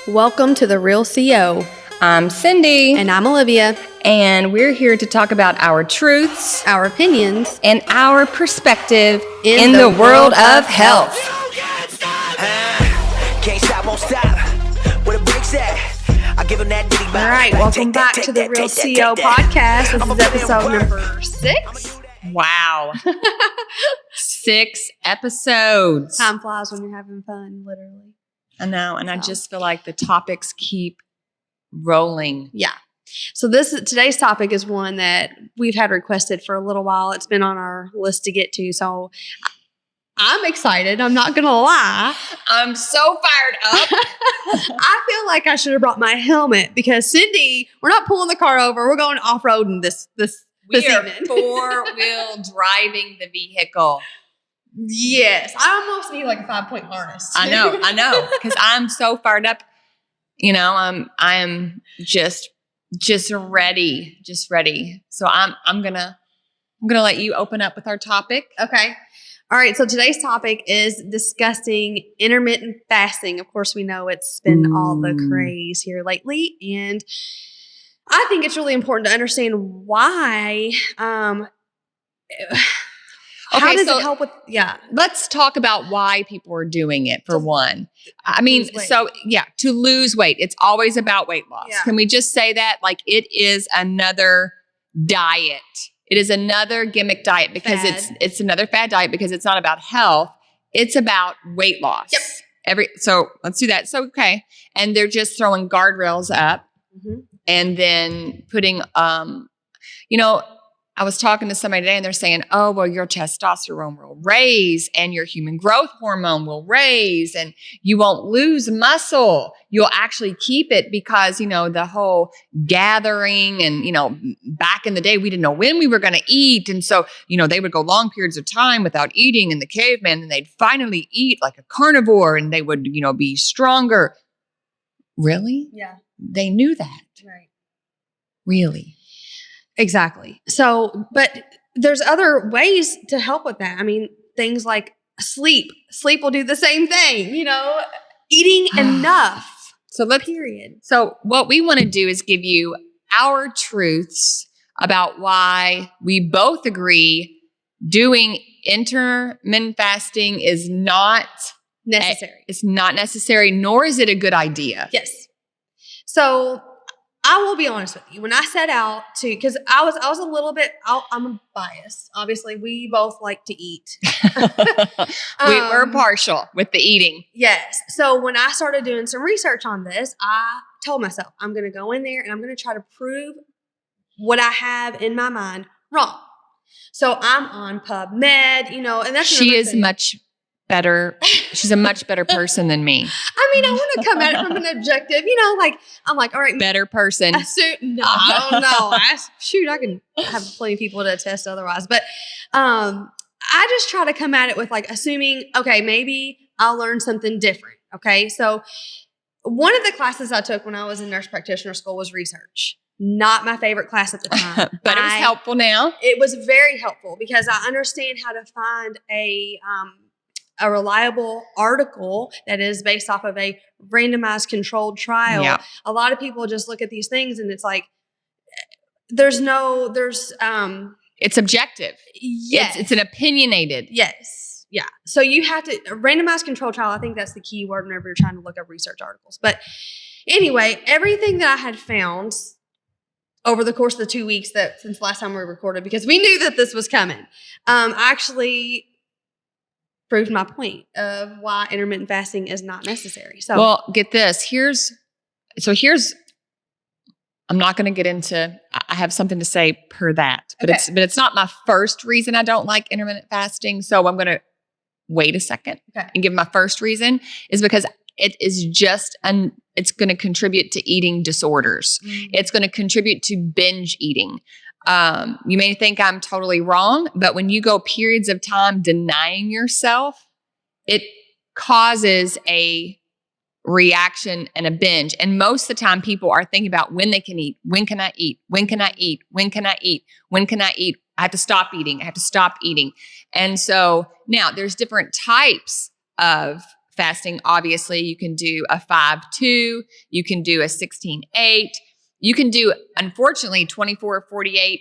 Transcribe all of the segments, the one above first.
Welcome to The Real CO. I'm Cindy. And I'm Olivia. And we're here to talk about our truths, our opinions, and our perspective in the world of health. Can't stop, won't stop. Where the brakes at? I'll give him that ditty. All right, welcome back to the Real CO podcast. This is episode number 6. Wow. 6 episodes. Time flies when you're having fun, literally. I know, and I just feel like the topics keep rolling. Yeah. So today's topic is one that we've had requested for a little while. It's been on our list to get to, so I'm excited. I'm not going to lie. I'm so fired up. I feel like I should have brought my helmet because Cindy, we're not pulling the car over. We're going off-roading this We are evening. four-wheel driving the vehicle. Yes. I almost need like a 5-point harness. I know, because I'm so fired up. You know, I am just ready. So I'm gonna let you open up with our topic. Okay. All right. So today's topic is discussing intermittent fasting. Of course, we know it's been all the craze here lately, and I think it's really important to understand why. How does it help with? Yeah. Let's talk about why people are doing it. For one, I mean, to lose weight. It's always about weight loss. Yeah. Can we just say that? Like, it is another diet. It is another gimmick diet because it's another fad diet because it's not about health. It's about weight loss. Yep. So let's do that. So, okay. And they're just throwing guardrails up and then putting, I was talking to somebody today and they're saying, oh, well, your testosterone will raise and your human growth hormone will raise and you won't lose muscle. You'll actually keep it because, the whole gathering and, back in the day, we didn't know when we were going to eat. And so, they would go long periods of time without eating and the caveman, and they'd finally eat like a carnivore and they would, be stronger. Really? Yeah. They knew that. Right. Really? Exactly. So, but there's other ways to help with that. I mean, things like sleep. Sleep will do the same thing, eating enough. Period. So what we want to do is give you our truths about why we both agree doing intermittent fasting is not necessary. It's not necessary, nor is it a good idea. Yes. So I will be honest with you. When I set out to, because I was a little bit, I'm biased. Obviously, we both like to eat. We're partial with the eating. Yes. So when I started doing some research on this, I told myself, I'm going to go in there and I'm going to try to prove what I have in my mind wrong. So I'm on PubMed, and that's she is much better. She's a much better person than me. I mean, I want to come at it from an objective, I'm like, all right. Better person. No, I don't know. I can have plenty of people to attest otherwise. But I just try to come at it with assuming, okay, maybe I'll learn something different. Okay. So one of the classes I took when I was in nurse practitioner school was research. Not my favorite class at the time. But it was helpful now. It was very helpful because I understand how to find a reliable article that is based off of a randomized controlled trial. Yeah. A lot of people just look at these things and it's like, it's objective. Yes. It's an opinionated. Yes. Yeah. So you have to, a randomized controlled trial, I think that's the key word whenever you're trying to look up research articles. But anyway, everything that I had found over the course of the 2 weeks since last time we recorded, because we knew that this was coming, actually proved my point of why intermittent fasting is not necessary. So, well, get this. Here's, I'm not going to get into, I have something to say per that, but it's not my first reason I don't like intermittent fasting. So I'm going to wait a second and give my first reason is because it is it's going to contribute to eating disorders. Mm-hmm. It's going to contribute to binge eating. You may think I'm totally wrong, but when you go periods of time denying yourself, it causes a reaction and a binge. And most of the time people are thinking about when they can eat. When can I eat? When can I eat? When can I eat? When can I eat? I have to stop eating. I have to stop eating. And so now there's different types of fasting. Obviously, you can do a 5-2, you can do a 16-8, you can do, unfortunately, 24, 48,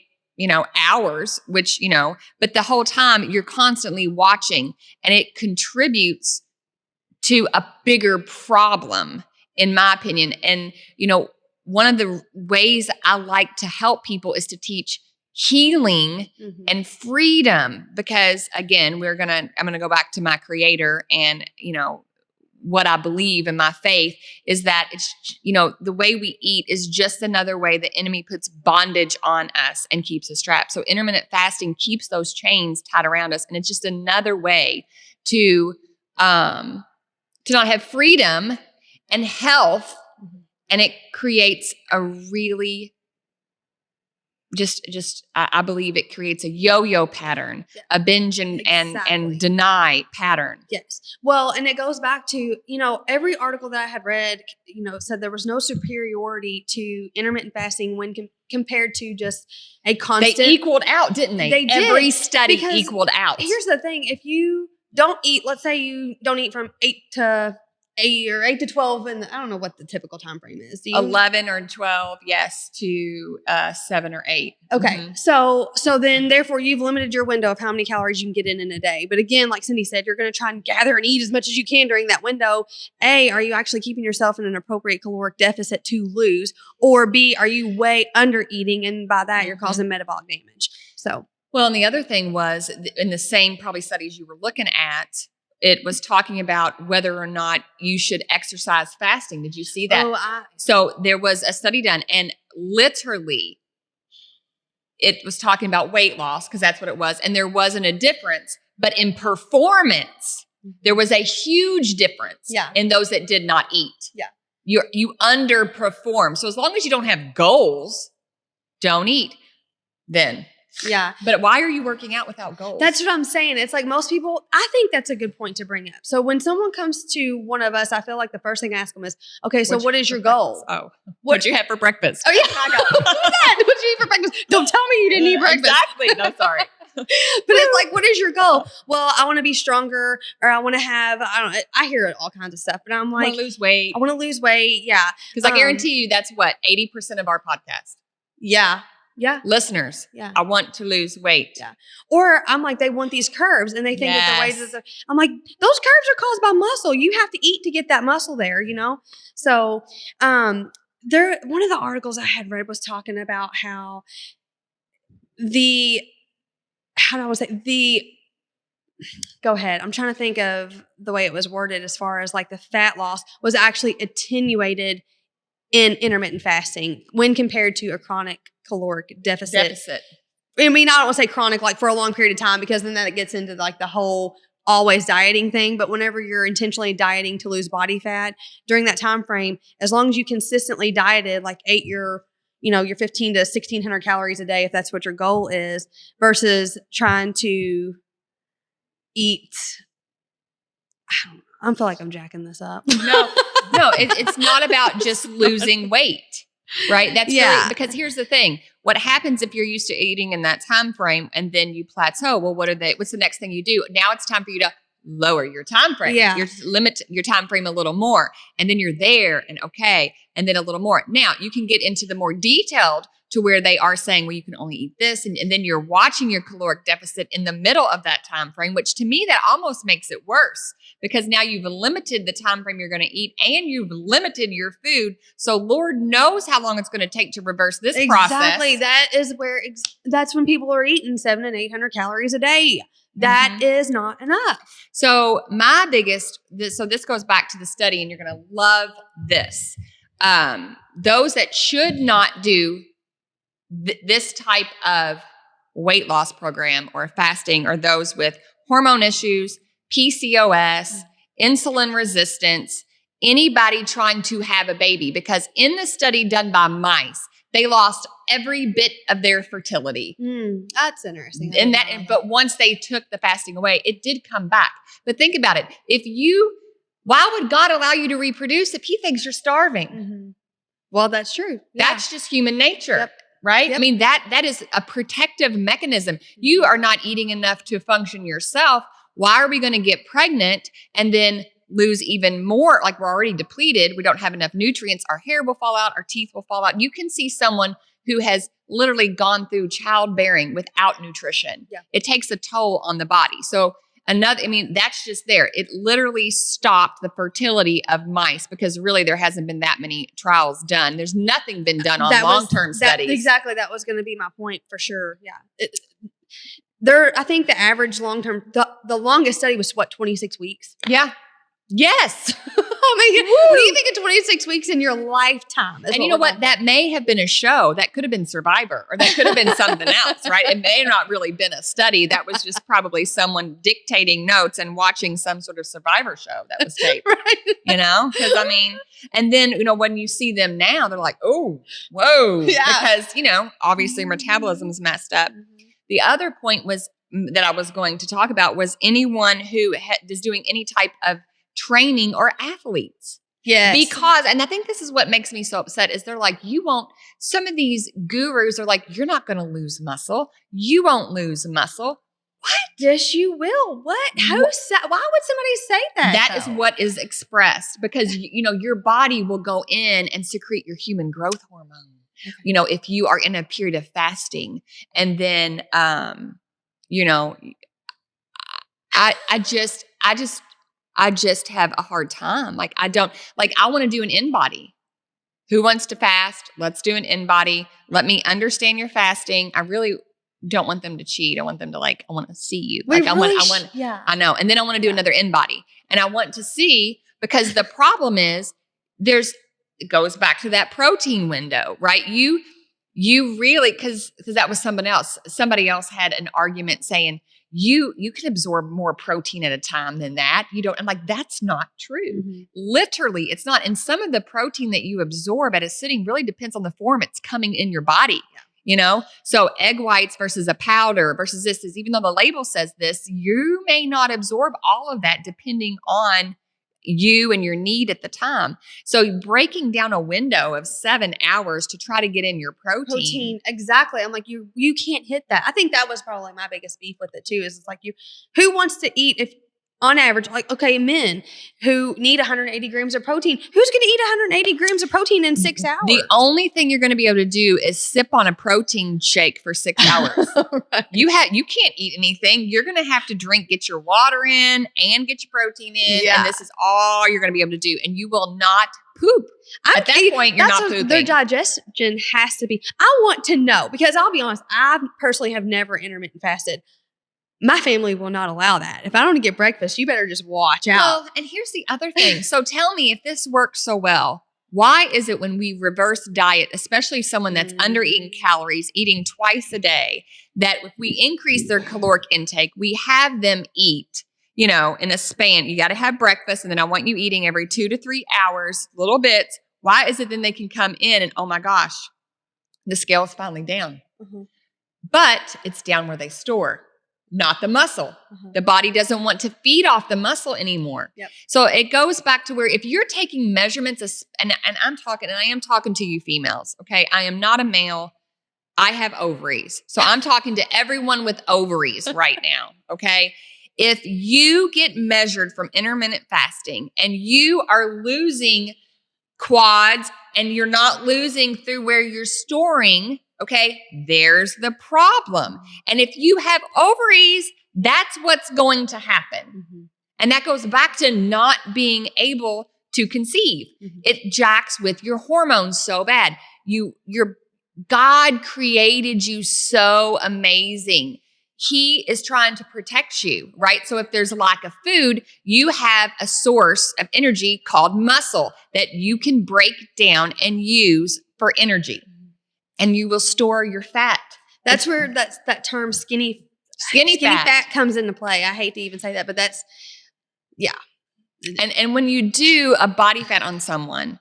hours, which, but the whole time you're constantly watching, and it contributes to a bigger problem, in my opinion. And, one of the ways I like to help people is to teach healing and freedom, because again, I'm going to go back to my creator, and, what I believe in my faith is that it's, the way we eat is just another way the enemy puts bondage on us and keeps us trapped. So intermittent fasting keeps those chains tied around us. And it's just another way to not have freedom and health. And it creates a really I believe it creates a yo-yo pattern, a binge and deny pattern. Yes. Well, and it goes back to, every article that I had read, said there was no superiority to intermittent fasting when compared to just a constant. They equaled out, didn't they? They did. Every study equaled out. Here's the thing. If you don't eat, let's say you don't eat from 8 to 8 or 8 to 12, and I don't know what the typical time frame is. 11 or 12, yes, to 7 or 8. Okay, so then therefore you've limited your window of how many calories you can get in a day. But again, like Cindy said, you're going to try and gather and eat as much as you can during that window. A, are you actually keeping yourself in an appropriate caloric deficit to lose? Or B, are you way under eating, and by that you're causing metabolic damage? So, well, and the other thing was in the same probably studies you were looking at, it was talking about whether or not you should exercise fasting. Did you see that? So there was a study done, and literally it was talking about weight loss, because that's what it was. And there wasn't a difference, but in performance, there was a huge difference in those that did not eat. Yeah. You underperform. So as long as you don't have goals, don't eat then. Yeah. But why are you working out without goals? That's what I'm saying. It's like most people, I think that's a good point to bring up. So when someone comes to one of us, I feel like the first thing I ask them is, okay, so what is your goal? Oh, what'd you have for breakfast? Oh, yeah. I know. What'd you eat for breakfast? Don't tell me you didn't eat breakfast. Exactly. No, sorry. But it's like, what is your goal? Well, I want to be stronger, or I want to have, I hear all kinds of stuff, but I'm like, I want to lose weight. I want to lose weight. Yeah. Because I guarantee you that's what, 80% of our podcast. Yeah. Yeah. Listeners. Yeah. I want to lose weight. Yeah. Or I'm like, they want these curves, and they think that the ways I'm like, those curves are caused by muscle. You have to eat to get that muscle there, So, one of the articles I had read was talking about how go ahead. I'm trying to think of the way it was worded as far as like the fat loss was actually attenuated in intermittent fasting when compared to a chronic caloric deficit. I mean, I don't want to say chronic, like for a long period of time, because then that gets into like the whole always dieting thing. But whenever you're intentionally dieting to lose body fat during that time frame, as long as you consistently dieted, like ate your 15 to 1600 calories a day, if that's what your goal is, versus trying to eat. I feel like I'm jacking this up. No, it's not about just losing weight. Right. That's really, because here's the thing. What happens if you're used to eating in that time frame and then you plateau? Well, what's the next thing you do? Now it's time for you to lower your time frame. Yeah. Limit your time frame a little more. And then you're there and and then a little more. Now you can get into the more detailed to where they are saying, well, you can only eat this. And then you're watching your caloric deficit in the middle of that time frame, which to me, that almost makes it worse, because now you've limited the time frame you're going to eat, and you've limited your food. So Lord knows how long it's going to take to reverse this process. Exactly. That is that's when people are eating 700 and 800 calories a day. That is not enough. So this goes back to the study, and you're going to love this. Those that should not do this type of weight loss program or fasting are those with hormone issues, PCOS, insulin resistance, anybody trying to have a baby. Because in the study done by mice, they lost every bit of their fertility. That's interesting. But once they took the fasting away, it did come back. But think about it. Why would God allow you to reproduce if He thinks you're starving? Mm-hmm. Well, that's true. That's just human nature. Yep. Right? Yep. I mean, that is a protective mechanism. You are not eating enough to function yourself. Why are we going to get pregnant and then lose even more. Like we're already depleted. We don't have enough nutrients. Our hair will fall out. Our teeth will fall out. You can see someone who has literally gone through childbearing without nutrition. Yeah. It takes a toll on the body. So that's just there. It literally stopped the fertility of mice because really there hasn't been that many trials done. There's nothing been done on long-term studies. Exactly. That was going to be my point for sure. Yeah. I think the average long-term, the longest study was 26 weeks? Yeah. Yes. I mean, what do you think of 26 weeks in your lifetime? And you know what? That may have been a show. That could have been Survivor, or that could have been something else, right? It may have not really been a study. That was just probably someone dictating notes and watching some sort of Survivor show that was taped. Right. Because and then, when you see them now, they're like, oh, whoa. Yeah. Because, obviously metabolism's messed up. Mm-hmm. The other point was that I was going to talk about was anyone who is doing any type of training or athletes. Yes. Because, and I think this is what makes me so upset is they're like, some of these gurus are like, you're not going to lose muscle. You won't lose muscle. What? Yes, you will. What? Why would somebody say that? That is what is expressed because, your body will go in and secrete your human growth hormone. Okay. If you are in a period of fasting and then, I just have a hard time. Like, I want to do an in-body. Who wants to fast? Let's do an in-body. Let me understand your fasting. I really don't want them to cheat. I want them to I want to see you. I know. And then I want to do another in-body. And I want to see, because the problem is it goes back to that protein window, right? You really, because that was somebody else had an argument saying, you can absorb more protein at a time than that. You don't. I'm like, that's not true. Mm-hmm. Literally, it's not. And some of the protein that you absorb at a sitting really depends on the form it's coming in your body. Yeah. So egg whites versus a powder versus this is, even though the label says this, you may not absorb all of that depending on you and your need at the time. So breaking down a window of 7 hours to try to get in your protein. Exactly. I'm like, you can't hit that. I think that was probably my biggest beef with it too, is it's like who wants to eat if on average, men who need 180 grams of protein, who's going to eat 180 grams of protein in 6 hours? The only thing you're going to be able to do is sip on a protein shake for 6 hours. Right. You can't eat anything. You're going to have to get your water in and get your protein in. Yeah. And this is all you're going to be able to do. And you will not poop. At that point, you're not pooping. Their digestion has to be. I want to know, because I'll be honest, I personally have never intermittent fasted. My family will not allow that. If I don't get breakfast, you better just watch out. Well, and here's the other thing. So tell me, if this works so well, why is it when we reverse diet, especially someone that's under eating calories, eating twice a day, that if we increase their caloric intake, we have them eat, in a span, you got to have breakfast, and then I want you eating every 2 to 3 hours, little bits. Why is it then they can come in and, oh my gosh, the scale is finally down. Mm-hmm. But it's down where they store. Not the muscle. Uh-huh. The body doesn't want to feed off the muscle anymore. Yep. So it goes back to where if you're taking measurements, and I am talking to you females, okay? I am not a male. I have ovaries. So I'm talking to everyone with ovaries right now, okay? If you get measured from intermittent fasting and you are losing quads and you're not losing through where you're storing, okay, there's the problem. And if you have ovaries, that's what's going to happen. Mm-hmm. And that goes back to not being able to conceive. Mm-hmm. It jacks with your hormones so bad. Your God created you so amazing. He is trying to protect you, right? So if there's a lack of food, you have a source of energy called muscle that you can break down and use for energy. And you will store your fat. That's where that term skinny fat comes into play. I hate to even say that, but that's, yeah. And when you do a body fat on someone,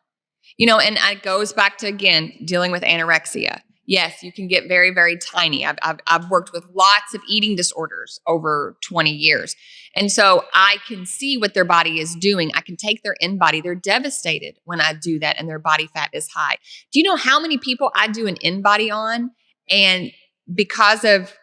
and it goes back to, again, dealing with anorexia. Yes, you can get very, very tiny. I've worked with lots of eating disorders over 20 years. And so I can see what their body is doing. I can take their in-body. They're devastated when I do that and their body fat is high. Do you know how many people I do an in-body on? And because of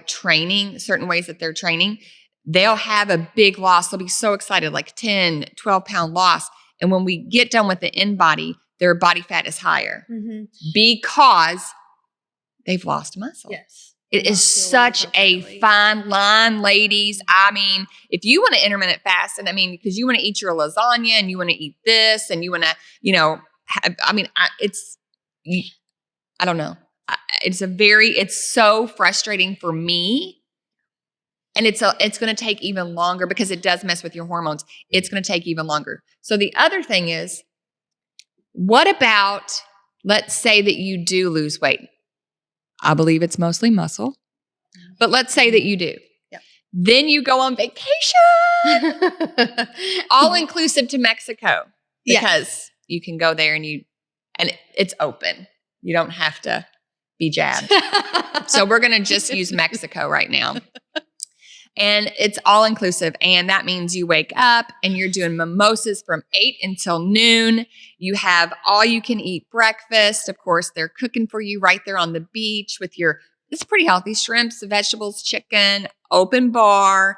training, certain ways that they're training, they'll have a big loss. They'll be so excited, like 10, 12 pound loss. And when we get done with the in body, their body fat is higher because they've lost muscle. Yes. It is such a fine line, ladies. I mean, if you want to intermittent fast, and I mean, because you want to eat your lasagna and you want to eat this and you want to, I don't know. It's so frustrating for me. And it's going to take even longer because it does mess with your hormones. It's going to take even longer. So the other thing is, what about, let's say that you do lose weight. I believe it's mostly muscle, but let's say that you do. Yep. Then you go on vacation, all inclusive to Mexico, because you can go there and it's open. You don't have to be jabbed. So we're going to just use Mexico right now. And it's all inclusive. And that means you wake up and you're doing mimosas from 8 until noon. You have all you can eat breakfast. Of course, they're cooking for you right there on the beach with it's pretty healthy, shrimps, vegetables, chicken, open bar,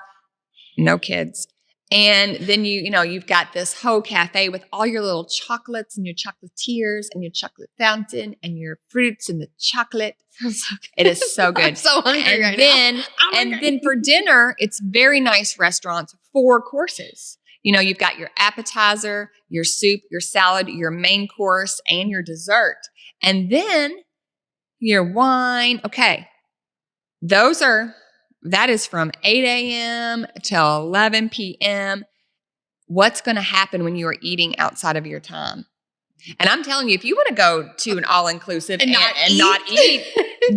no kids. And then you've got this whole cafe with all your little chocolates and your chocolatiers and your chocolate fountain and your fruits and the chocolate. It is so good. I'm so hungry right now. And then for dinner, it's very nice restaurants, 4 courses. You've got your appetizer, your soup, your salad, your main course, and your dessert. And then your wine. Okay. That is from 8 a.m. till 11 p.m. What's going to happen when you are eating outside of your time? And I'm telling you, if you want to go to an all-inclusive and not eat,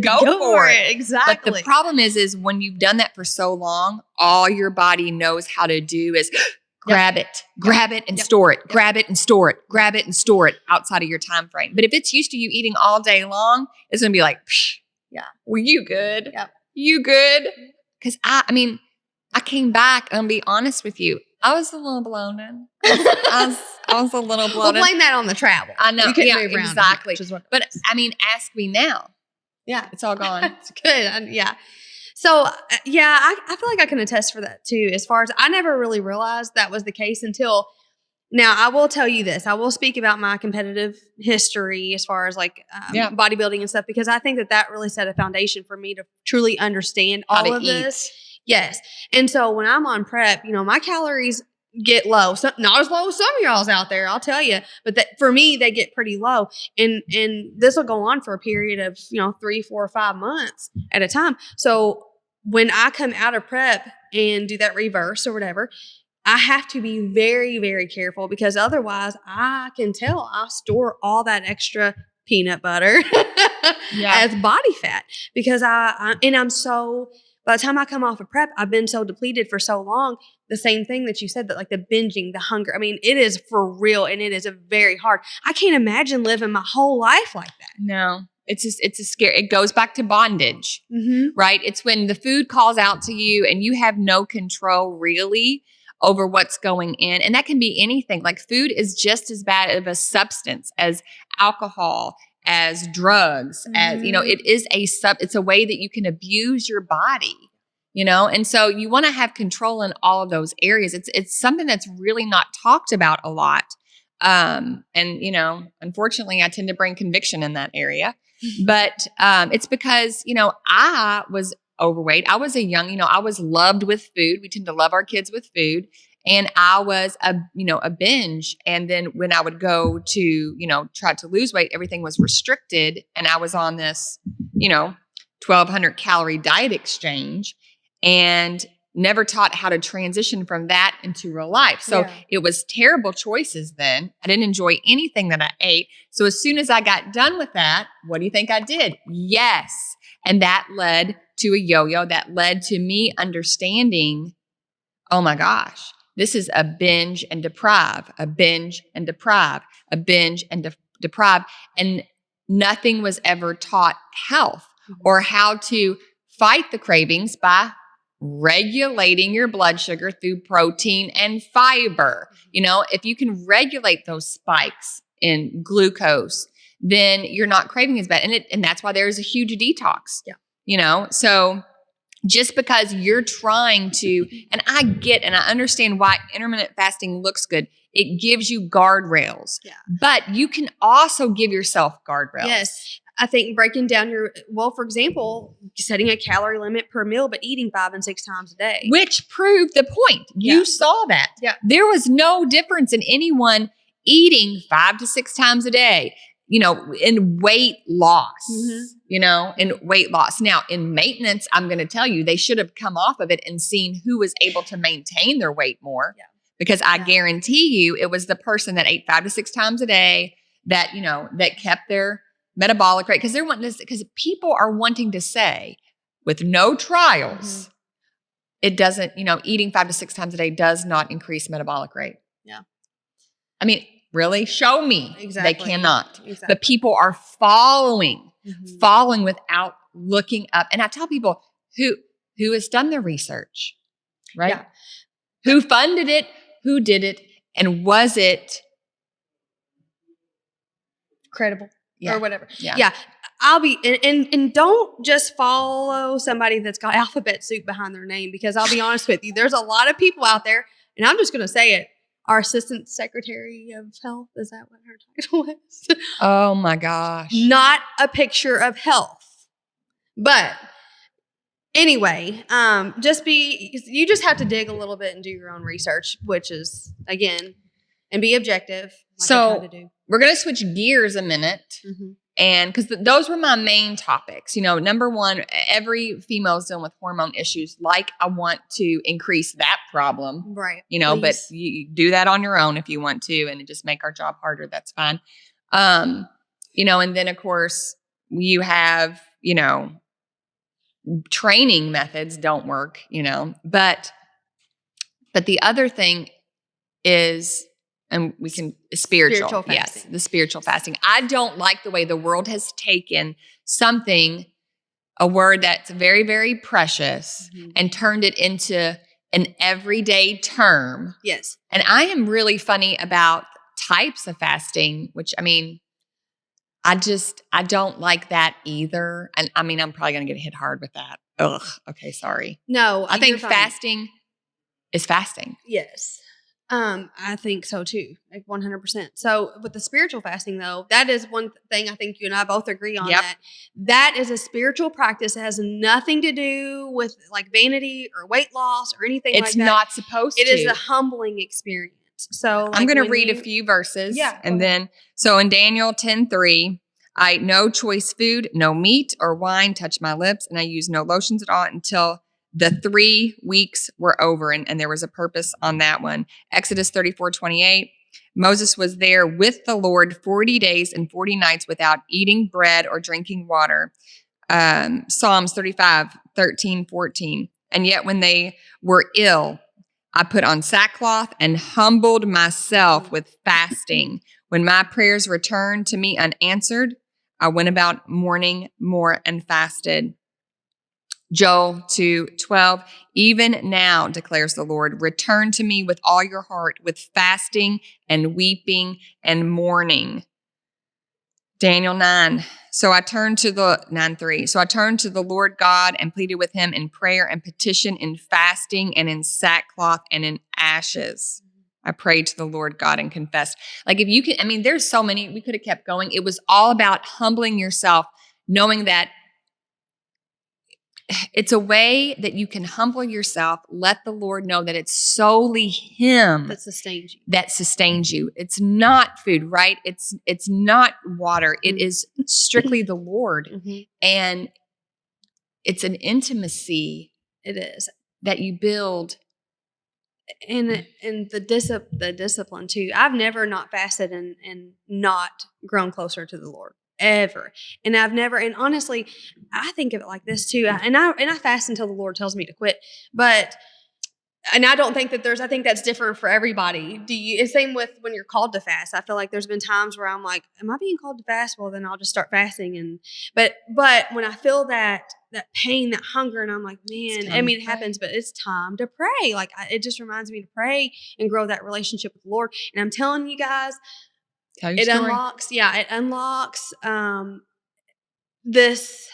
go for it. Exactly. But the problem is when you've done that for so long, all your body knows how to do is grab it and store it, grab it and store it, grab it and store it outside of your time frame. But if it's used to you eating all day long, it's going to be like, were you good? Yep. You good? Because I came back, and I'll be honest with you, I was a little bloated. I was a little bloated. Well, blame that on the travel. I know. You couldn't move around exactly. But ask me now. Yeah. It's all gone. It's good. Yeah. So, I feel like I can attest for that too. As far as I never really realized that was the case until now. I will tell you this. I will speak about my competitive history as far as bodybuilding and stuff, because I think that really set a foundation for me to truly understand all of this. Yes. And so when I'm on prep, my calories get low. Not as low as some of y'all's out there, I'll tell you. But for me, they get pretty low. And this will go on for a period of, 3, 4, 5 months at a time. So when I come out of prep and do that reverse or whatever, I have to be very, very careful, because otherwise I can tell I store all that extra peanut butter as body fat, because I'm so, by the time I come off of prep, I've been so depleted for so long. The same thing that you said, that like the binging, the hunger. I mean, it is for real, and it is very hard. I can't imagine living my whole life like that. No, it's a scary. It goes back to bondage, right? It's when the food calls out to you and you have no control really over what's going in. And that can be anything. Like food is just as bad of a substance as alcohol, as drugs, as, it is it's a way that you can abuse your body, and so you want to have control in all of those areas. It's something that's really not talked about a lot. And, unfortunately I tend to bring conviction in that area, but, it's because, I was overweight. I was I was loved with food. We tend to love our kids with food. And I was a binge. And then when I would go to, try to lose weight, everything was restricted. And I was on this, 1,200 calorie diet exchange, and never taught how to transition from that into real life. So it was terrible choices then. I didn't enjoy anything that I ate. So as soon as I got done with that, what do you think I did? Yes. And that led to a yo-yo. That led to me understanding, oh my gosh, this is a binge and deprive, a binge and deprive, a binge and deprive. And nothing was ever taught health or how to fight the cravings by regulating your blood sugar through protein and fiber. If you can regulate those spikes in glucose, then you're not craving as bad. And that's why there's a huge detox. Yeah. So just because you're trying to, and I get and I understand why intermittent fasting looks good. It gives you guardrails, but you can also give yourself guardrails. Yes. I think breaking down for example, setting a calorie limit per meal, but eating 5 and 6 times a day. Which proved the point. You saw that. Yeah. There was no difference in anyone eating 5 to 6 times a day, in weight loss, in weight loss. Now, in maintenance, I'm going to tell you, they should have come off of it and seen who was able to maintain their weight more. Yeah. Because I guarantee you, it was the person that ate 5 to 6 times a day that, that kept their metabolic rate. Because people are wanting to say, with no trials, it doesn't, eating 5 to 6 times a day does not increase metabolic rate. Yeah. I mean, really? Show me. Exactly. They cannot. Exactly. But people are following without looking up. And I tell people who has done the research, right? Yeah. Who funded it? Who did it? And was it credible or whatever? Yeah. I'll be, and don't just follow somebody that's got alphabet soup behind their name, because I'll be honest with you, there's a lot of people out there, and I'm just going to say it. Our Assistant Secretary of Health, is that what her title is? Oh my gosh. Not a picture of health. But anyway, you just have to dig a little bit and do your own research, which is, again, and be objective. So we're going to switch gears a minute. And because those were my main topics. Number one, every female is dealing with hormone issues. Like, I want to increase that problem. Right. But you do that on your own if you want to, and just make our job harder. That's fine. And then of course you have, training methods don't work, but the other thing is, and we can spiritual fasting. Yes, the spiritual fasting. I don't like the way the world has taken a word that's very, very precious, and turned it into an everyday term. Yes. And I am really funny about types of fasting, which I don't like that either. And I'm probably going to get hit hard with that. Ugh. Okay. Sorry. No, I think fasting is fasting. Yes. I think so too, like 100%. So with the spiritual fasting though, that is one thing I think you and I both agree on. That is a spiritual practice. It has nothing to do with like vanity or weight loss or anything like that. It's not supposed to. It is a humbling experience. So I'm going to read a few verses. Yeah. And then, so in Daniel 10:3, I ate no choice food, no meat or wine touched my lips, and I used no lotions at all until the 3 weeks were over, and there was a purpose on that one. Exodus 34:28, Moses was there with the Lord 40 days and 40 nights without eating bread or drinking water. Psalms 35:13-14. And yet when they were ill, I put on sackcloth and humbled myself with fasting. When my prayers returned to me unanswered, I went about mourning more and fasted. Joel 2:12, even now, declares the Lord, return to me with all your heart, with fasting and weeping and mourning. Daniel 9. So I turned to the 9:3. So I turned to the Lord God and pleaded with him in prayer and petition, in fasting and in sackcloth and in ashes. I prayed to the Lord God and confessed. Like, if you can, there's so many, we could have kept going. It was all about humbling yourself, knowing that it's a way that you can humble yourself, let the Lord know that it's solely him that sustains you. It's not food, right? It's not water. It is strictly the Lord. And it's an intimacy. It is. That you build. And the discipline too. I've never not fasted and not grown closer to the Lord. Ever. And honestly, I think of it like this too. And I fast until the Lord tells me to quit. And I don't think that I think that's different for everybody. It's same with when you're called to fast. I feel like there's been times where I'm like, am I being called to fast? Well, then I'll just start fasting. But when I feel that pain, that hunger, and I'm like, man, it happens, but it's time to pray. Like, it just reminds me to pray and grow that relationship with the Lord. And I'm telling you guys, it unlocks this.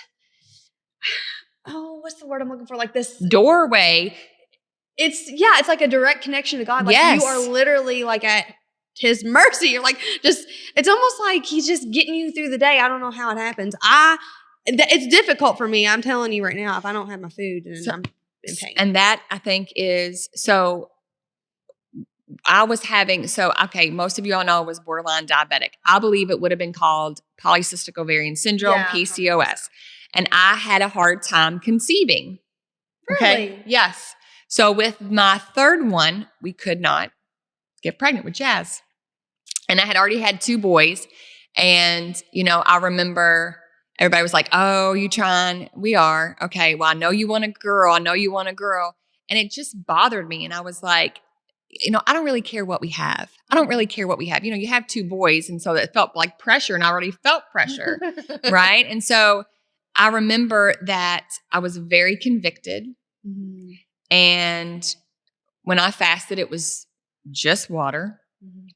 what's the word I'm looking for? Like this doorway. It's like a direct connection to God. Like Yes. you are literally like at his mercy. You're like it's almost like he's just getting you through the day. I don't know how it happens. It's difficult for me. I'm telling you right now, if I don't have my food, then I'm in pain. And that I think is, so I was having, most of you all know I was borderline diabetic. I believe it would have been called polycystic ovarian syndrome, PCOS. And I had a hard time conceiving. Really? Okay. Yes. So with my third one, we could not get pregnant with Jazz. And I had already had 2 boys. And, I remember everybody was like, oh, you trying? We are. Okay. Well, I know you want a girl. And it just bothered me. And I was like, I don't really care what we have. You have 2 boys. And so it felt like pressure, and I already felt pressure. Right. And so I remember that I was very convicted. Mm-hmm. And when I fasted, it was just water. Mm-hmm.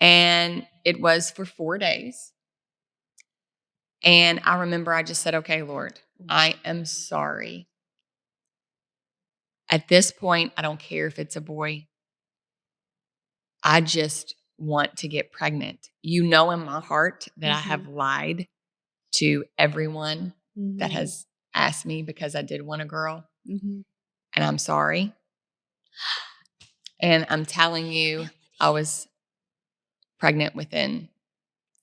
And it was for 4 days. And I remember I just said, okay, Lord, I am sorry. At this point, I don't care if it's a boy. I just want to get pregnant. In my heart that I have lied to everyone that has asked me because I did want a girl. Mm-hmm. And I'm sorry. And I'm telling you, I was pregnant within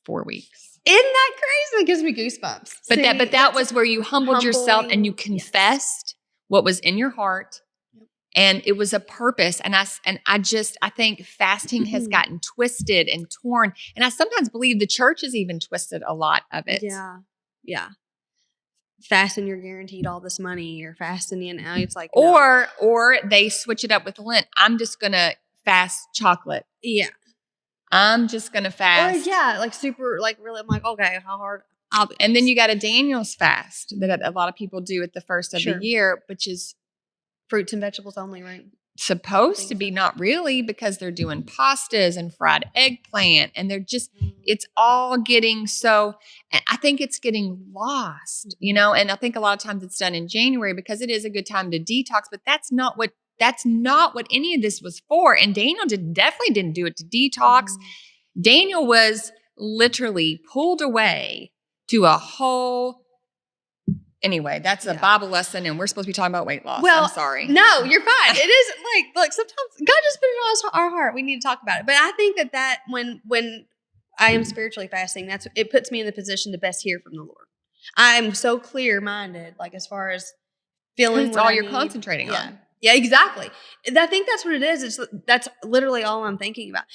4 weeks. Isn't that crazy? That gives me goosebumps. But that was where you humbled yourself and you confessed what was in your heart. And it was a purpose. And I think fasting has gotten twisted and torn. And I sometimes believe the church has even twisted a lot of it. Yeah. Yeah. Fasting, you're guaranteed all this money. You're fasting, it's like or they switch it up with Lent. I'm just gonna fast chocolate. Yeah. I'm just gonna fast. Or like super, like really. I'm like, okay, how hard? And then you got a Daniel's fast that a lot of people do at the first of the year, which is fruits and vegetables only, right? Supposed to be, not really, because they're doing pastas and fried eggplant, and they're just, it's all getting so, I think it's getting lost, and I think a lot of times it's done in January because it is a good time to detox, but that's not what any of this was for. And Daniel definitely didn't do it to detox. Daniel was literally pulled away to a whole, anyway, that's a Bible lesson, and we're supposed to be talking about weight loss. Well, I'm sorry. No, you're fine. It is like sometimes God just put it on our heart. We need to talk about it. But I think that when I am spiritually fasting, it puts me in the position to best hear from the Lord. I'm so clear-minded, like as far as feeling it's all you're concentrating on. Yeah, exactly. I think that's what it is. That's literally all I'm thinking about.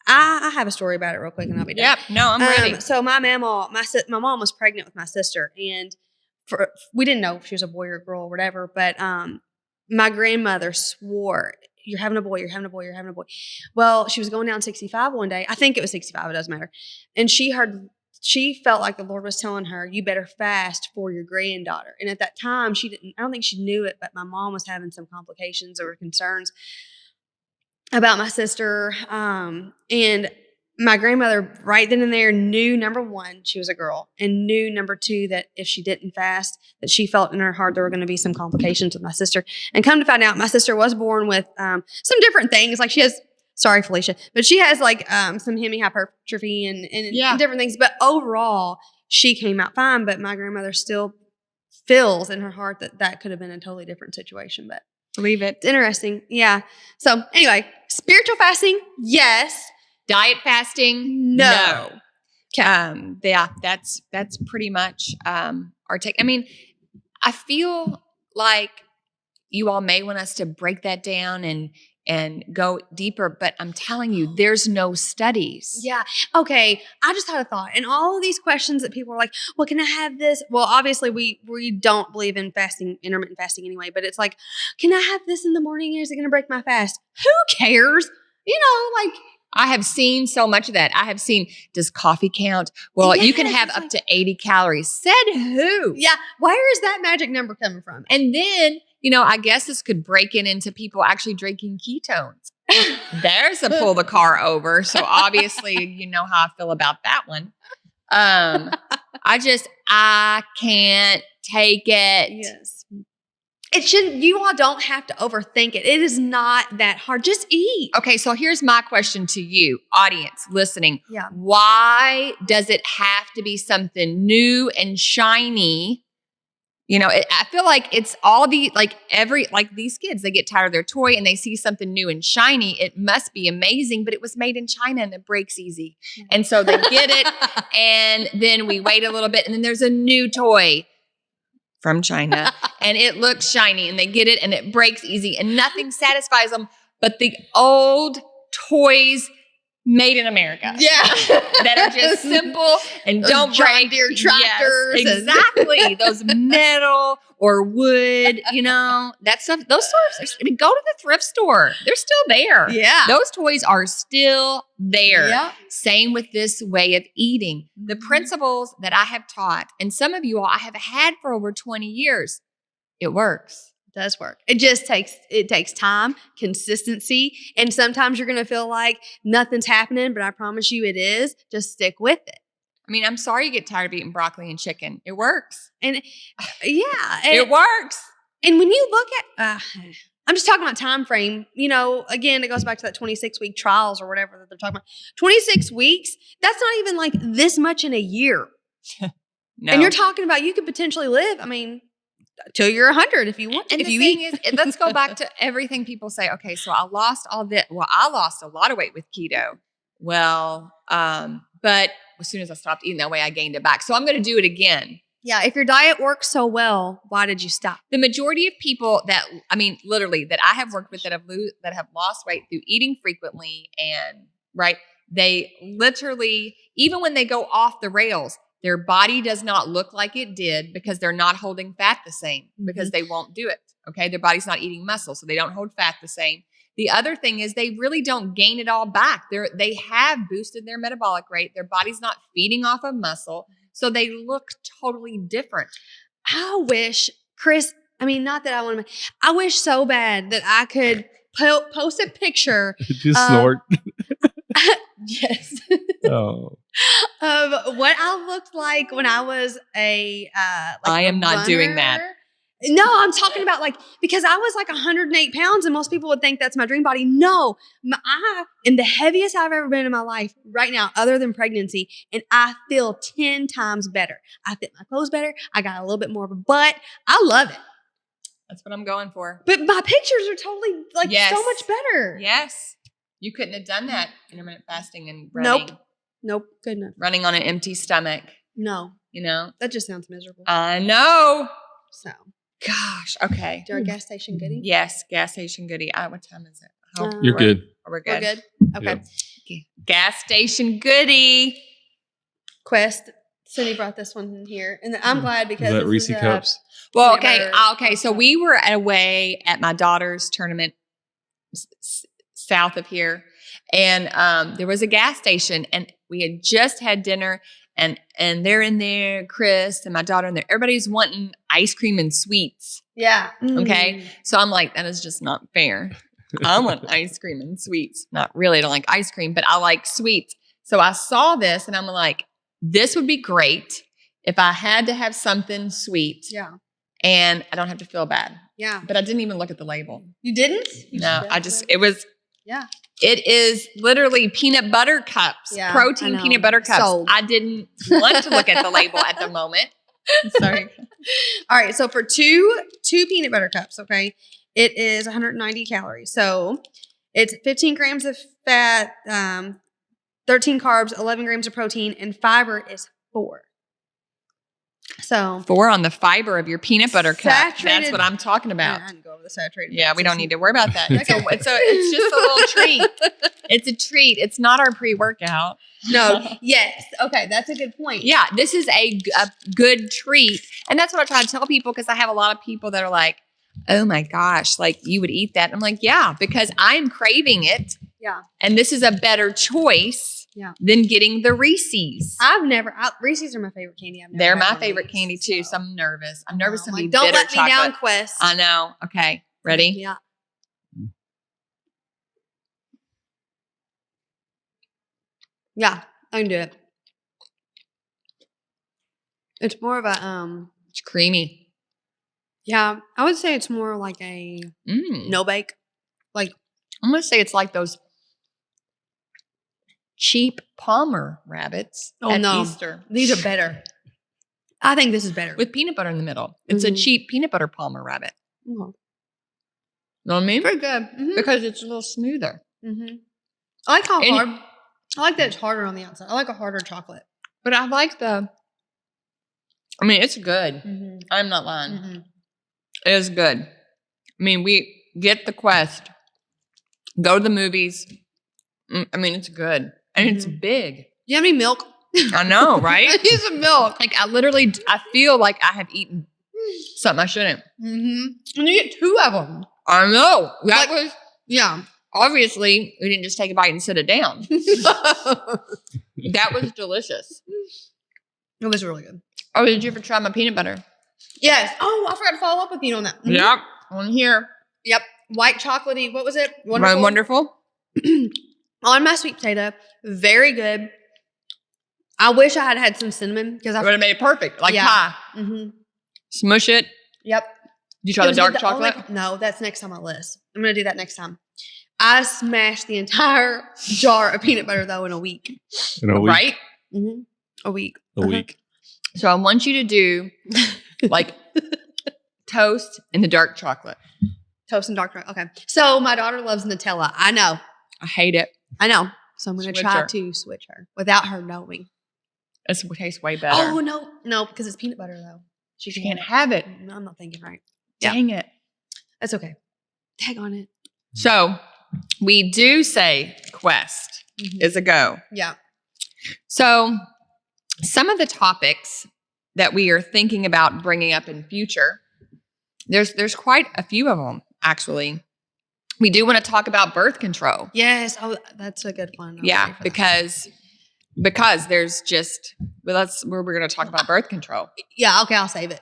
I have a story about it real quick, and I'll be done. Yep. No, I'm ready. So my mom was pregnant with my sister, and we didn't know if she was a boy or a girl or whatever, but my grandmother swore, you're having a boy, you're having a boy, you're having a boy. Well, she was going down 65 one day. I think it was 65, it doesn't matter. And she felt like the Lord was telling her, you better fast for your granddaughter. And at that time, I don't think she knew it, but my mom was having some complications or concerns about my sister. And my grandmother right then and there knew, number one, she was a girl, and knew, number two, that if she didn't fast, that she felt in her heart there were going to be some complications with my sister. And come to find out, my sister was born with some different things. Like she has, sorry, Felicia, but she has like some hemihypertrophy and different things. But overall, she came out fine. But my grandmother still feels in her heart that could have been a totally different situation. But believe it. It's interesting. Yeah. So anyway, spiritual fasting, yes. Diet fasting, no. Okay. Yeah, that's pretty much our take. I mean, I feel like you all may want us to break that down and go deeper, but I'm telling you, there's no studies. Yeah. Okay. I just had a thought. And all of these questions that people are like, well, can I have this? Well, obviously we don't believe in fasting, intermittent fasting anyway, but it's like, can I have this in the morning? Is it going to break my fast? Who cares? Like, I have seen so much of that. I have seen, does coffee count? Well, you can have up to 80 calories. Said who? Yeah. Where is that magic number coming from? And then, I guess this could break into people actually drinking ketones. There's a pull the car over. So obviously, you know how I feel about that one. I I can't take it. Yes. You all don't have to overthink it. It is not that hard. Just eat. Okay, so here's my question to you, audience listening. Yeah. Why does it have to be something new and shiny? You know, I feel like it's all these kids, they get tired of their toy and they see something new and shiny. It must be amazing, but it was made in China and it breaks easy. And so they get it and then we wait a little bit and then there's a new toy from China and it looks shiny and they get it and it breaks easy and nothing satisfies them but the old toys made in America. Yeah. That are just simple and don't break. Deere tractors. Yes, exactly. Those metal or wood, you know, that stuff. Those stores, go to the thrift store. They're still there. Yeah. Those toys are still there. Yeah. Same with this way of eating. The principles that I have taught, and some of you all I have had for over 20 years, it works. Does work. It just takes time, consistency, and sometimes you're going to feel like nothing's happening, but I promise you it is. Just stick with it. I mean, I'm sorry you get tired of eating broccoli and chicken. It works. And yeah, it works. And when you look at, I'm just talking about time frame. You know, again, it goes back to that 26-week trials or whatever that they're talking about. 26 weeks. That's not even like this much in a year. No. And you're talking about you could potentially live. I mean, till you're 100 if you want to. And if the you thing eat. is, let's go back to everything people say. Okay, so I lost all this. Well, I lost a lot of weight with keto. Well, but as soon as I stopped eating that way, I gained it back. So I'm going to do it again. Yeah, if your diet works so well, why did you stop? The majority of people literally that I have worked with that have lost weight through eating frequently and they literally, even when they go off the rails, their body does not look like it did because they're not holding fat the same because they won't do it. Okay. Their body's not eating muscle, so they don't hold fat the same. The other thing is they really don't gain it all back. They have boosted their metabolic rate. Their body's not feeding off of muscle. So they look totally different. I wish, Chris, not that I want to, I wish so bad that I could post a picture. Just snort. Yes. Oh. Of what I looked like when I was I am not doing that. No, I'm talking about because I was 108 pounds and most people would think that's my dream body. No, I am the heaviest I've ever been in my life right now, other than pregnancy. And I feel 10 times better. I fit my clothes better. I got a little bit more of a butt. I love it. That's what I'm going for. But my pictures are totally yes. so much better. Yes. You couldn't have done that intermittent fasting and running. Nope. Good enough. Running on an empty stomach. No. You know? That just sounds miserable. I know. So. Gosh. Okay. Do our gas station goodie? Yes. Gas station goodie. What time is it? You're good. We're good. We're good. Okay. Yep. Gas station goodie. Quest. Cindy brought this one in here. And I'm glad because Is that this Reese is cups? Well, okay. So we were away at my daughter's tournament south of here. And there was a gas station and we had just had dinner and they're in there, Chris and my daughter in there. Everybody's wanting ice cream and sweets. Yeah. Okay. So I'm like, that is just not fair. I want ice cream and sweets. Not really. I don't like ice cream, but I like sweets. So I saw this and I'm like, this would be great if I had to have something sweet. Yeah. And I don't have to feel bad. Yeah. But I didn't even look at the label. You didn't? No, Yeah. It is literally peanut butter cups, protein peanut butter cups. Sold. I didn't want to look at the label at the moment. Sorry. All right. So for two peanut butter cups, okay, it is 190 calories. So it's 15 grams of fat, 13 carbs, 11 grams of protein, and fiber is 4. So 4 on the fiber of your peanut butter cup. That's what I'm talking about. I didn't go over the saturated. Yeah, we don't need to worry about that. Okay. It's just a little treat. It's a treat. It's not our pre-workout. No. Yes. Okay. That's a good point. Yeah, this is a good treat. And that's what I try to tell people because I have a lot of people that are like, oh my gosh, you would eat that. And I'm like, yeah, because I'm craving it. Yeah. And this is a better choice than getting the Reese's. Reese's are my favorite candy. They're my favorite candy too. So I'm nervous. I'm nervous to be don't bitter let me chocolate. down, Quest. I know. Okay. Ready? Yeah. Yeah. I can do it. It's more of a It's creamy. yeah. I would say it's more like a no bake. Like I'm going to say it's like those cheap Palmer rabbits at Easter. These are better. I think this is better With peanut butter in the middle. It's a cheap peanut butter Palmer rabbit. Mhm. Know what I mean? Pretty good Because it's a little smoother. I like how hard. I like that it's harder on the outside. I like a harder chocolate. But I like it's good. I'm not lying. It is good. I mean, we get the quest, go to the movies. I mean, it's good. And it's big. Do you have any milk? I know, right? I need some milk. Like, I feel like I have eaten something I shouldn't. And you get 2 of them. I know. That Like- was, Yeah. obviously, we didn't just take a bite and sit it down. That was delicious. It was really good. Oh, did you ever try my peanut butter? Yes. Oh, I forgot to follow up with you on that. Yep. On here. Yep. White chocolatey. What was it? Wonderful. On my sweet potato. Very good. I wish I had had some cinnamon because I would have made it perfect. Like pie. Smush it. Yep. Did you try the dark chocolate? No, that's next on my list. I'm going to do that next time. I smashed the entire jar of peanut butter, though, in a week. In a week. Right? A week. A week. So I want you to do like toast and the dark chocolate. Toast and dark chocolate. Okay. So my daughter loves Nutella. I know. I hate it. I know. So I'm going to Switch try her. to switch her without her knowing. It tastes way better. Oh, no. No, because it's peanut butter, though. She can't have it. No, I'm not thinking right. Dang it. That's okay. Tag on it. So we do say quest is a go. Yeah. So some of the topics that we are thinking about bringing up in future, there's quite a few of them, actually. We do want to talk about birth control. Yes. Oh, that's a good one. Yeah, because there's just, well, that's where we're going to talk about birth control. Yeah. Okay. I'll save it.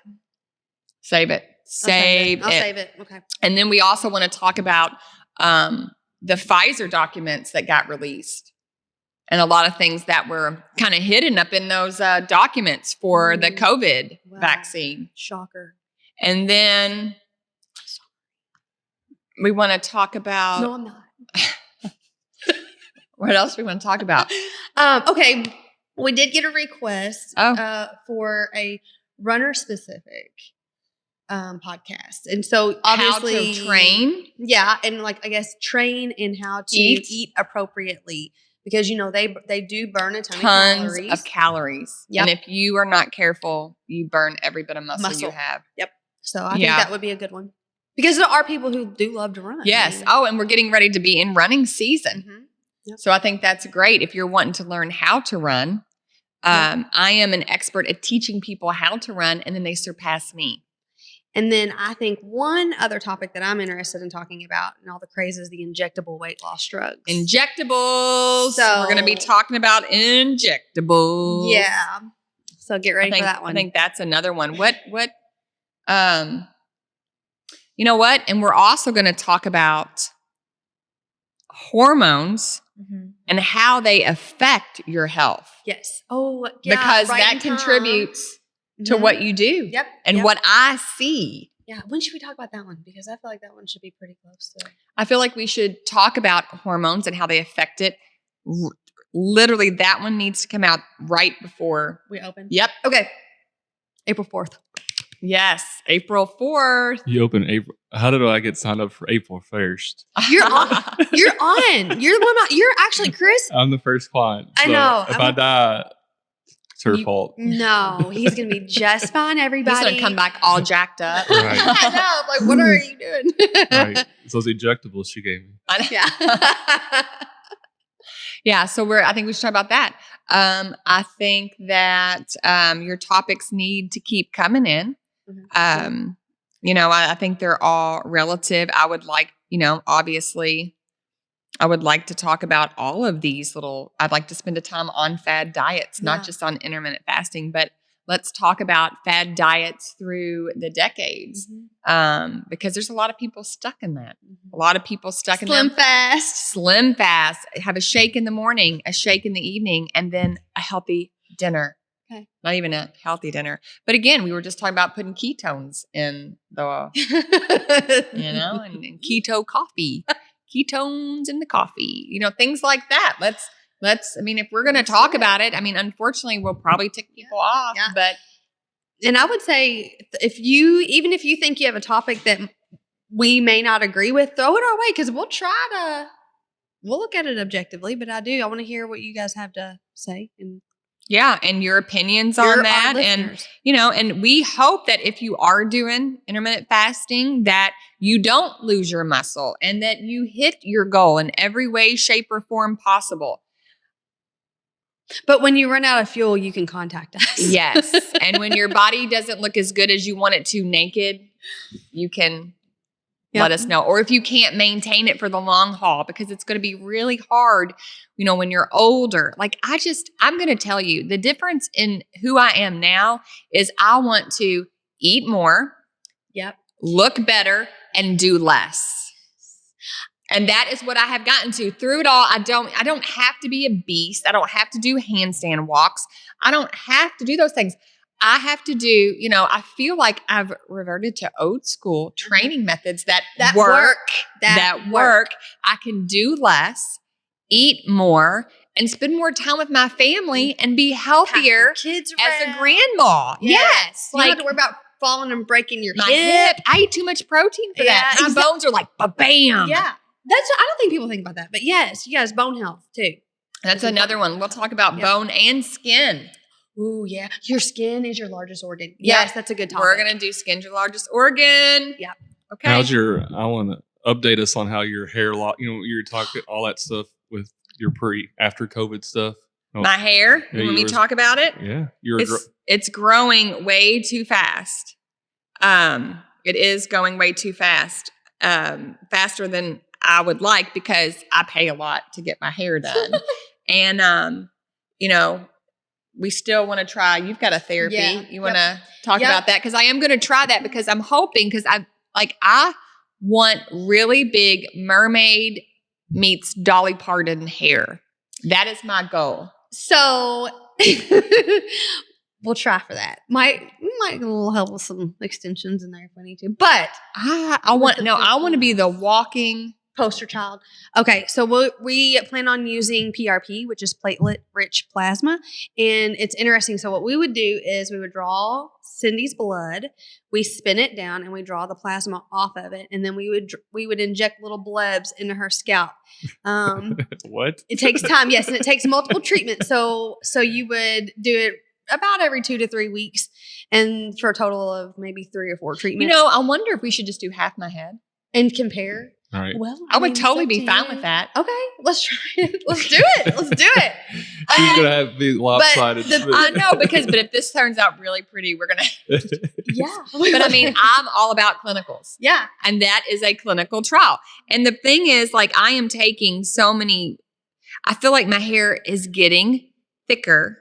Save it. I'll save it. Okay. And then we also want to talk about the Pfizer documents that got released and a lot of things that were kind of hidden up in those documents for the COVID vaccine. Shocker. And then we want to talk about... No, I'm not. What else we want to talk about? Okay. We did get a request for a runner-specific podcast. And so obviously... How to train? Yeah. And like, I guess, train in how to eat appropriately. Because, you know, they do burn a ton of calories. Yep. And if you are not careful, you burn every bit of muscle. You have. Yep. So I think that would be a good one. Because there are people who do love to run. Yes. Oh, and we're getting ready to be in running season. Yep. So I think that's great if you're wanting to learn how to run. I am an expert at teaching people how to run, and then they surpass me. And then I think one other topic that I'm interested in talking about and all the craze is the injectable weight loss drugs. Injectables. So we're going to be talking about injectables. Yeah. So get ready for that one. I think that's another one. You know what? And we're also going to talk about hormones and how they affect your health. Yes. Oh, yeah. Because that contributes to what you do. Yep. And what I see. Yeah. When should we talk about that one? Because I feel like that one should be pretty close to. I feel like we should talk about hormones and how they affect it. Literally, that one needs to come out right before we open. Yep. Okay. April 4th. Yes. April 4th. You open April. How did I get signed up for April 1st? You're on. You're on. You're the one. You're actually Chris. I'm the first client. I know. If I die, it's her fault. No, he's going to be just fine, everybody. He's going to come back all jacked up. Right. I know. Like, what are you doing? Right. It's those injectables she gave me. Yeah. Yeah. So I think we should talk about that. I think that your topics need to keep coming in. You know, I think they're all relative. I would like, obviously, I would like to talk about all of these I'd like to spend a time on fad diets, not just on intermittent fasting, but let's talk about fad diets through the decades. Because there's a lot of people stuck in that. A lot of people stuck in Slim fast, have a shake in the morning, a shake in the evening, and then a healthy dinner Okay. Not even a healthy dinner. But again, we were just talking about putting ketones in the, and keto coffee, ketones in the coffee, things like that. Let's, if we're going to talk about it, unfortunately we'll probably tick people off, but. And I would say even if you think you have a topic that we may not agree with, throw it our way. Cause we'll look at it objectively, but I want to hear what you guys have to say. And your opinions on that. And we hope that if you are doing intermittent fasting, that you don't lose your muscle and that you hit your goal in every way, shape, or form possible. But when you run out of fuel, you can contact us. Yes. And when your body doesn't look as good as you want it to naked, you can let us know. Or if you can't maintain it for the long haul, because it's going to be really hard, when you're older. Like I'm going to tell you, the difference in who I am now is I want to eat more, look better, and do less. And that is what I have gotten to through it all. I don't have to be a beast. I don't have to do handstand walks. I don't have to do those things. I have to do, I feel like I've reverted to old school training methods that work. I can do less, eat more, and spend more time with my family and be healthier kids as a grandma. Yes. You don't have to worry about falling and breaking your my hip. I eat too much protein for that. My bones are like, ba-bam. Yeah. I don't think people think about that, but yes, you guys, bone health too. That's another one. We'll talk about bone and skin. Ooh, yeah. Your skin is your largest organ. Yes, that's a good topic. We're going to do skin's your largest organ. Yeah. Okay. I want to update us on how your hair loss, you're talking all that stuff with your after COVID stuff. My hair, when we talk about it. Yeah. It's growing way too fast. It is going way too fast. Faster than I would like because I pay a lot to get my hair done. And, we still want to try. You've got a therapy. Yeah. You want to talk about that? Because I am going to try that because I'm hoping, because I want really big mermaid meets Dolly Parton hair. That is my goal. So we'll try for that. Might get a little help with some extensions in there if we need to. But I want to be the walking poster child. Okay, so we plan on using PRP, which is platelet-rich plasma, and it's interesting. So what we would do is we would draw Cindy's blood, we spin it down, and we draw the plasma off of it, and then we would inject little blebs into her scalp. What? It takes time, yes, and it takes multiple treatments. So you would do it about every 2 to 3 weeks, and for a total of maybe 3 or 4 treatments. I wonder if we should just do half my head and compare. All right. Well, I would totally be fine with that. Okay, let's try it. Let's do it. Let's do it. She's gonna have the lopsided. I know but if this turns out really pretty, we're gonna. Yeah. But I'm all about clinicals. Yeah. And that is a clinical trial. And the thing is, I am taking so many. I feel like my hair is getting thicker.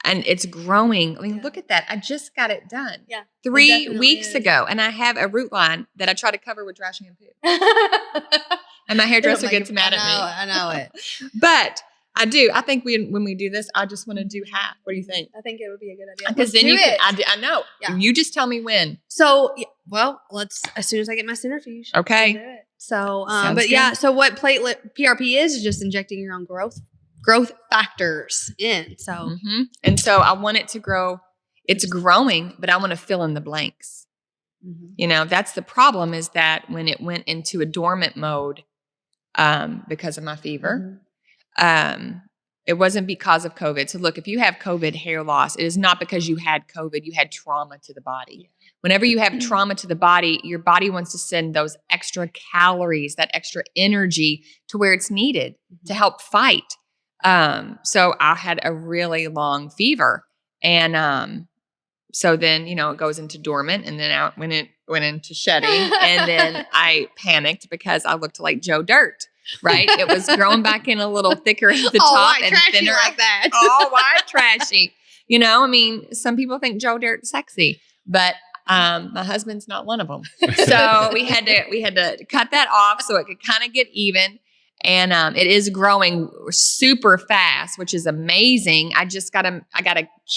And it's growing. Look at that. I just got it done. Yeah. 3 weeks ago. And I have a root line that I try to cover with dry shampoo. And my hairdresser gets mad at me. I know it. But I do. I think when we do this, I just want to do half. What do you think? I think it would be a good idea. Because then I know. Yeah. You just tell me when. So, let's, as soon as I get my centrifuge. Okay. Do it. So, Sounds but good. yeah, so what platelet PRP is just injecting your own growth factors in. So, and so I want it to grow. It's growing, but I want to fill in the blanks. That's the problem, is that when it went into a dormant mode, because of my fever, it wasn't because of COVID. So look, if you have COVID hair loss, it is not because you had COVID, you had trauma to the body. Whenever you have trauma to the body, your body wants to send those extra calories, that extra energy to where it's needed to help fight. So I had a really long fever, and so then it goes into dormant, and then it went into shedding, and then I panicked because I looked like Joe Dirt. Right, it was growing back in a little thicker at the top and thinner like that. All white trashy. Some people think Joe Dirt's sexy, but my husband's not one of them. So we had to cut that off so it could kind of get even. And it is growing super fast, which is amazing. I gotta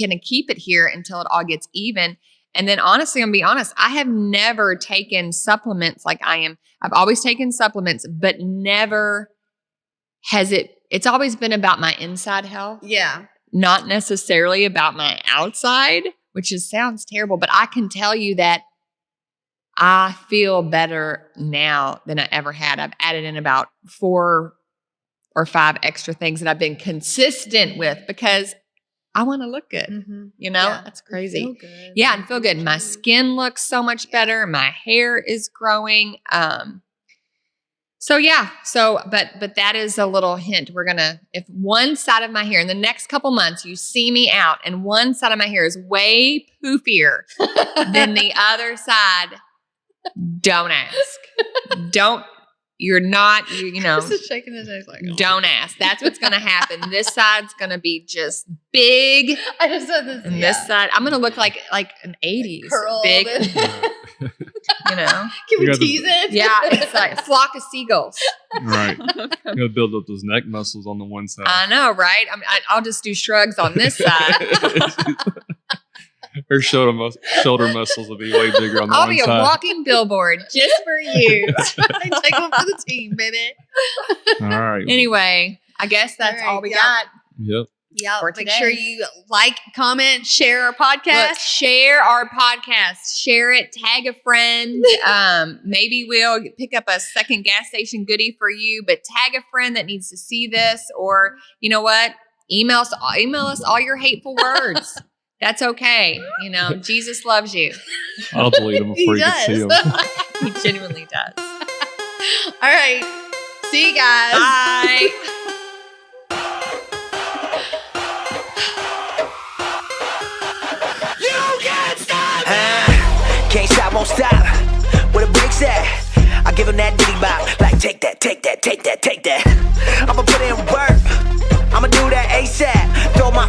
kind of keep it here until it all gets even. And then honestly, I'm gonna be honest, I have never taken supplements like I am. I've always taken supplements, but never has it's always been about my inside health. Yeah. Not necessarily about my outside, which sounds terrible, but I can tell you that I feel better now than I ever had. I've added in about 4 or 5 extra things that I've been consistent with because I want to look good. You know, that's crazy. Feel good. Yeah, and feel good. My skin looks so much better. My hair is growing. But that is a little hint. If one side of my hair in the next couple months, you see me out and one side of my hair is way poofier than the other side, don't ask. You're not, you know, Just shaking his head like, don't ask. That's what's going to happen. This side's going to be just big. I just said this. And this side, I'm going to look like an 80s. Curled big, and- you know. Can we You got tease it? Yeah, it's like a flock of seagulls. Right. You gotta build up those neck muscles on the one side. I know, right? I'll just do shrugs on this side. Her shoulder muscles will be way bigger on the I'll one be a side. walking billboard just for you. Take one for the team, baby. All right. Anyway, I guess that's all we got. Yep. Yeah. For Make today. sure you like, comment, share our podcast. Look, share our podcast. Share it. Tag a friend. Maybe we'll pick up a second gas station goodie for you, but tag a friend that needs to see this, or you know what? Email us all your hateful words. That's okay. You know, Jesus loves you. I'll delete them before you can see them. He genuinely does. All right. See you guys. Bye. You can't stop. Can't stop, won't stop. Where the brakes at? I give him that diddy bop. Like take that, take that, take that, take that. I'ma put in work. I'ma do that ASAP. Throw my